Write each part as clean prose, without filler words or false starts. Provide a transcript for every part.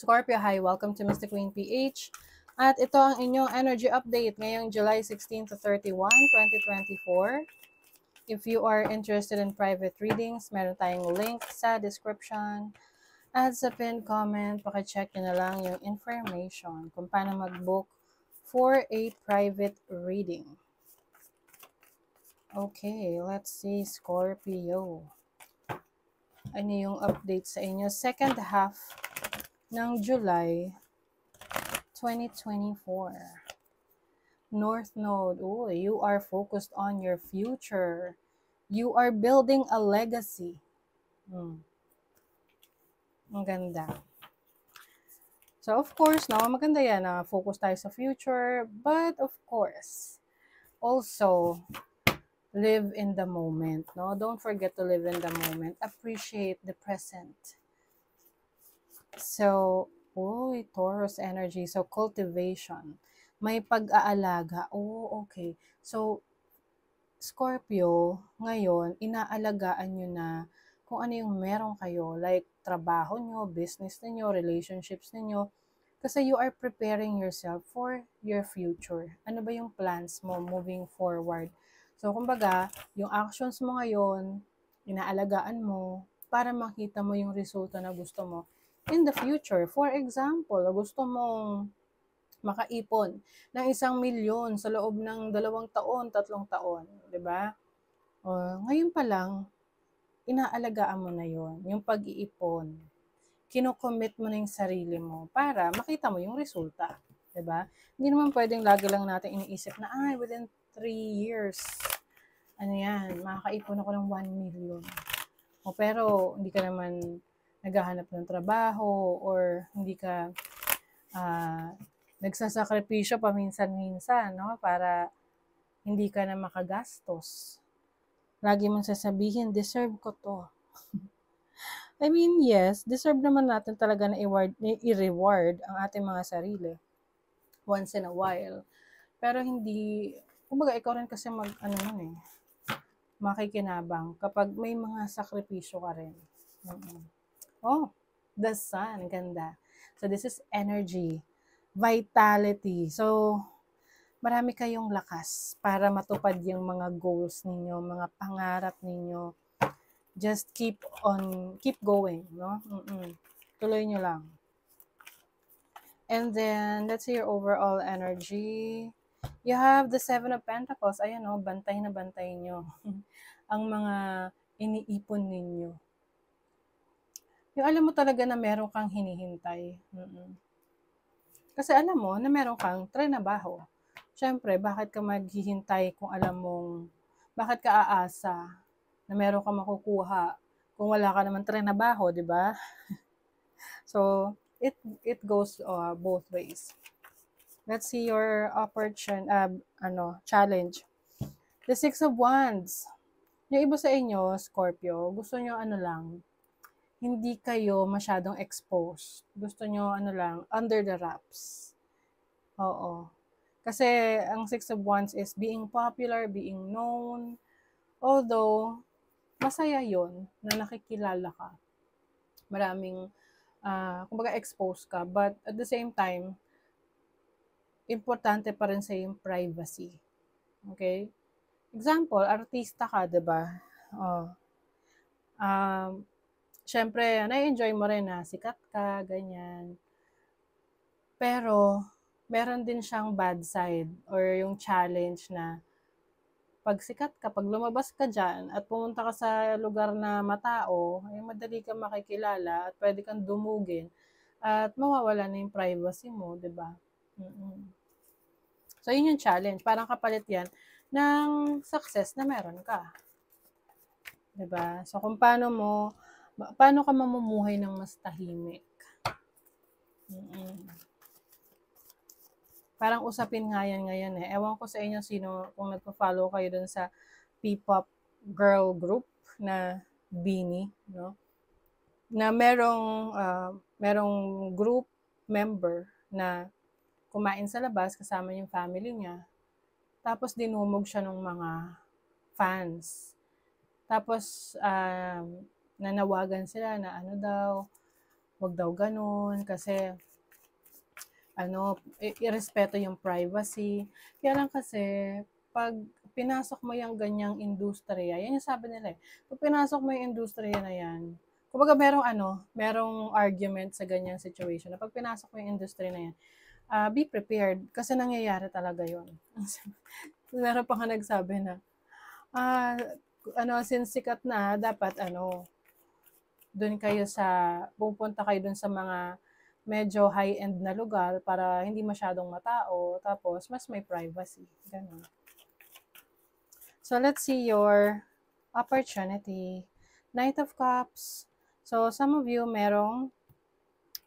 Scorpio, hi! Welcome to Mystic Queen PH. At ito ang inyong energy update ngayong July 16 to 31, 2024. If you are interested in private readings, meron tayong link sa description. At sa pinned comment, pakicheck nyo na lang yung information kung paano mag-book for a private reading. Okay, let's see, Scorpio. Ano yung update sa inyo? Second half ng July 2024. North Node. Oh, you are focused on your future. You are building a legacy. Ang ganda. So, of course, no, maganda yan na focus tayo sa future. But, of course, also, live in the moment. No? Don't forget to live in the moment. Appreciate the present. So, Taurus energy. So, cultivation. May pag-aalaga. Oh, okay. So, Scorpio, ngayon, inaalagaan nyo na kung ano yung meron kayo. Like, trabaho nyo, business ninyo, relationships ninyo. Kasi you are preparing yourself for your future. Ano ba yung plans mo moving forward? So, kumbaga, yung actions mo ngayon, inaalagaan mo para makita mo yung resulta na gusto mo in the future. For example, gusto mong makaipon ng 1,000,000 sa loob ng 2 taon, 3 taon, 'di ba? Ngayon pa lang, inaalagaan mo na 'yon, yung pag-iipon. Kino-commit mo na yung sarili mo para makita mo yung resulta, 'di ba? Hindi naman pwedeng lagi lang natin iniisip na within 3 years ano yan, makakaipon ako ng 1,000,000. Pero hindi ka naman naghahanap ng trabaho or hindi ka nagsasakripisyo paminsan-minsan, no? Para hindi ka na makagastos. Lagi mong sasabihin, deserve ko to. I mean, yes, deserve naman natin talaga na i-reward ang ating mga sarili once in a while. Pero hindi, kumbaga ikaw rin kasi makikinabang kapag may mga sakripisyo ka rin. Oh, the sun, ganda. So this is energy, vitality. So, marami kayong lakas para matupad yung mga goals ninyo, mga pangarap ninyo. Just keep going, no? Tuloy nyo lang. And then, let's see your overall energy. You have the 7 of Pentacles. Ayan, bantay na bantay nyo ang mga iniipon ninyo. Yung alam mo talaga na meron kang hinihintay. Kasi alam mo na meron kang trinabaho. Siyempre, bakit ka maghihintay kung alam mong, bakit ka aasa na meron kang makukuha kung wala ka naman trinabaho, di ba? So, it goes both ways. Let's see your challenge. The 6 of Wands. Yung iba sa inyo, Scorpio, gusto nyo hindi kayo masyadong exposed. Gusto nyo under the wraps. Oo. Kasi ang 6 of Wands is being popular, being known. Although, masaya yon na nakikilala ka. Maraming, kumbaga exposed ka. But at the same time, importante pa rin sa yung privacy. Okay? Example, artista ka, diba? Syempre, na-enjoy mo rin na sikat ka, ganyan. Pero, meron din siyang bad side or yung challenge na pag sikat ka, pag lumabas ka dyan at pumunta ka sa lugar na matao, ay madali kang makikilala at pwede kang dumugin at mawawala na yung privacy mo, diba? So, yun yung challenge. Parang kapalit yan ng success na meron ka. Diba? So, kung paano ka mamumuhay ng mas tahimik. Parang usapin nga yan ngayon eh. Ewan ko sa inyo kung nagpa-follow kayo dun sa P-pop girl group na BINI, no? Na merong group member na kumain sa labas kasama yung family niya. Tapos dinumog siya ng mga fans. Tapos nanawagan sila na wag daw ganun, kasi irespeto yung privacy. Kaya lang kasi, pag pinasok mo yung ganyang industriya, yan yung sabi nila eh, pag pinasok mo yung industriya na yan, kumbaga merong argument sa ganyang situation, na pag pinasok mo yung industriya na yan, be prepared, kasi nangyayari talaga yun. Meron pa nga nagsabi na, since sikat na, dapat pupunta kayo dun sa mga medyo high-end na lugar para hindi masyadong matao, tapos mas may privacy. Ganun. So, let's see your opportunity. Knight of Cups. So, some of you merong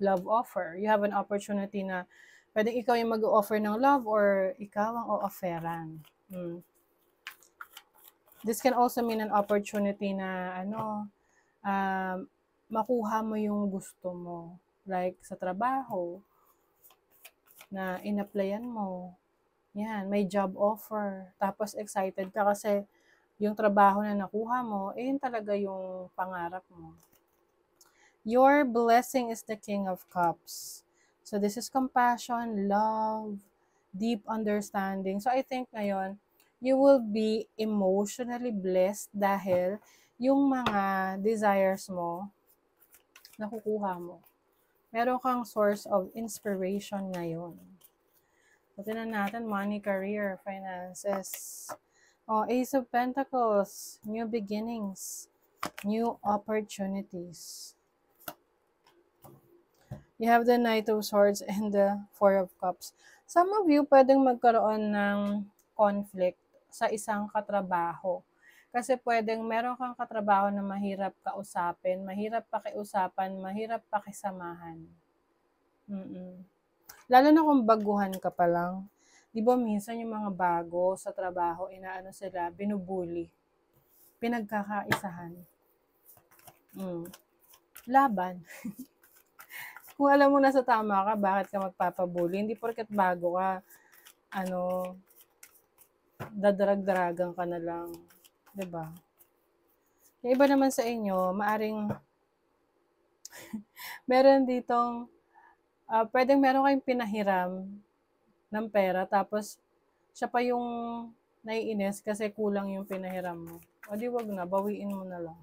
love offer. You have an opportunity na pwedeng ikaw yung mag-offer ng love or ikaw ang o-offeran. This can also mean an opportunity na makuha mo yung gusto mo. Like sa trabaho na in-applyan mo. Yan, may job offer. Tapos excited ka kasi yung trabaho na nakuha mo, yun talaga yung pangarap mo. Your blessing is the King of Cups. So this is compassion, love, deep understanding. So I think ngayon, you will be emotionally blessed dahil yung mga desires mo, nakukuha mo. Meron kang source of inspiration ngayon. So, tingnan natin, money, career, finances. Ace of Pentacles, new beginnings, new opportunities. You have the Knight of Swords and the Four of Cups. Some of you pwedeng magkaroon ng conflict sa isang katrabaho. Kasi pwedeng meron kang katrabaho na mahirap kausapin, mahirap pakiusapan, mahirap pakisamahan. Lalo na kung baguhan ka pa lang. Di ba minsan yung mga bago sa trabaho, sila, binubuli. Pinagkakaisahan. Laban. Kung alam mo na sa tama ka, bakit ka magpapabuli? Hindi porket bago ka, dadarag-daragang ka na lang. Diba? Yung iba naman sa inyo, maaring meron ditong pwedeng meron kayong pinahiram ng pera, tapos siya pa yung naiinis kasi kulang yung pinahiram mo. O di wag na, bawiin mo na lang.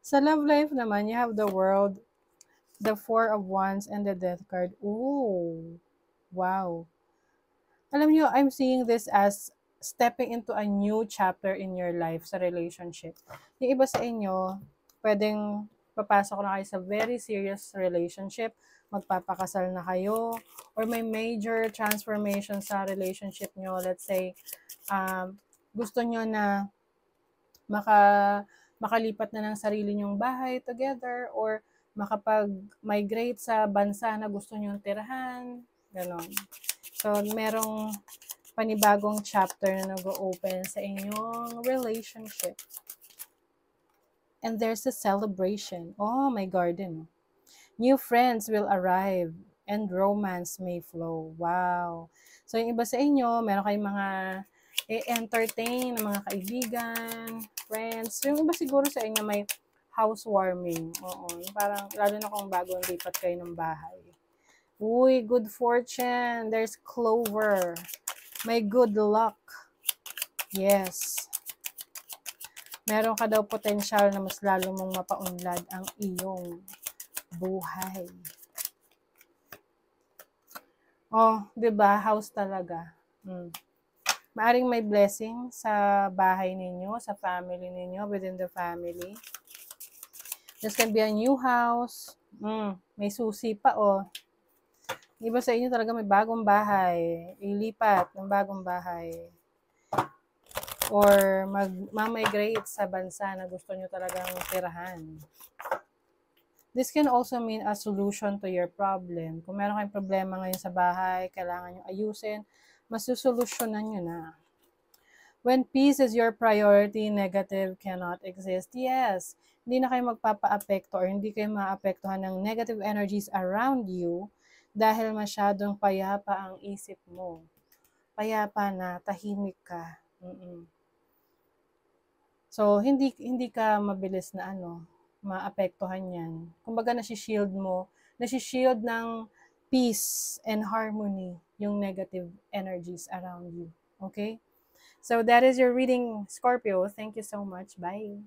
Sa love life naman, you have the World, the Four of Wands, and the Death card. Ooh, wow. Alam niyo, I'm seeing this as stepping into a new chapter in your life sa relationship. Yung iba sa inyo, pwedeng papasok na kayo sa very serious relationship, magpapakasal na kayo, or may major transformation sa relationship nyo. Let's say, gusto nyo na makalipat na ng sarili nyong bahay together, or makapag-migrate sa bansa na gusto nyong tirahan, ganon. So, merong panibagong chapter na nag-open sa inyong relationship. And there's a celebration. Oh, my garden. New friends will arrive and romance may flow. Wow. So, yung iba sa inyo, meron kayong mga entertain ng mga kaibigan, friends. Yung iba siguro sa inyo may housewarming. Oo. Parang, lalo na kung bagong lipat kayo ng bahay. Uy, good fortune. There's clover. May good luck. Yes. Meron ka daw potential na mas lalo mong mapaunlad ang iyong buhay. Oh, 'di ba? House talaga. Maaring may blessing sa bahay ninyo, sa family ninyo, within the family. This can be a new house. May susi pa, oh. Iba sa inyo talaga may bagong bahay. Ilipat ng bagong bahay. Or mag-migrate sa bansa na gusto nyo talagang tirahan. This can also mean a solution to your problem. Kung meron kayong problema ngayon sa bahay, kailangan nyo ayusin, masusolusyonan nyo na. When peace is your priority, negative cannot exist. Yes, hindi na kayo magpapa-apekto or hindi kayo maapektuhan ng negative energies around you dahil masyadong payapa ang isip mo. Payapa na, tahimik ka. So, hindi ka mabilis na maapektuhan yan. Kumbaga, nasi-shield mo, nasi-shield ng peace and harmony yung negative energies around you. Okay? So that is your reading, Scorpio. Thank you so much. Bye.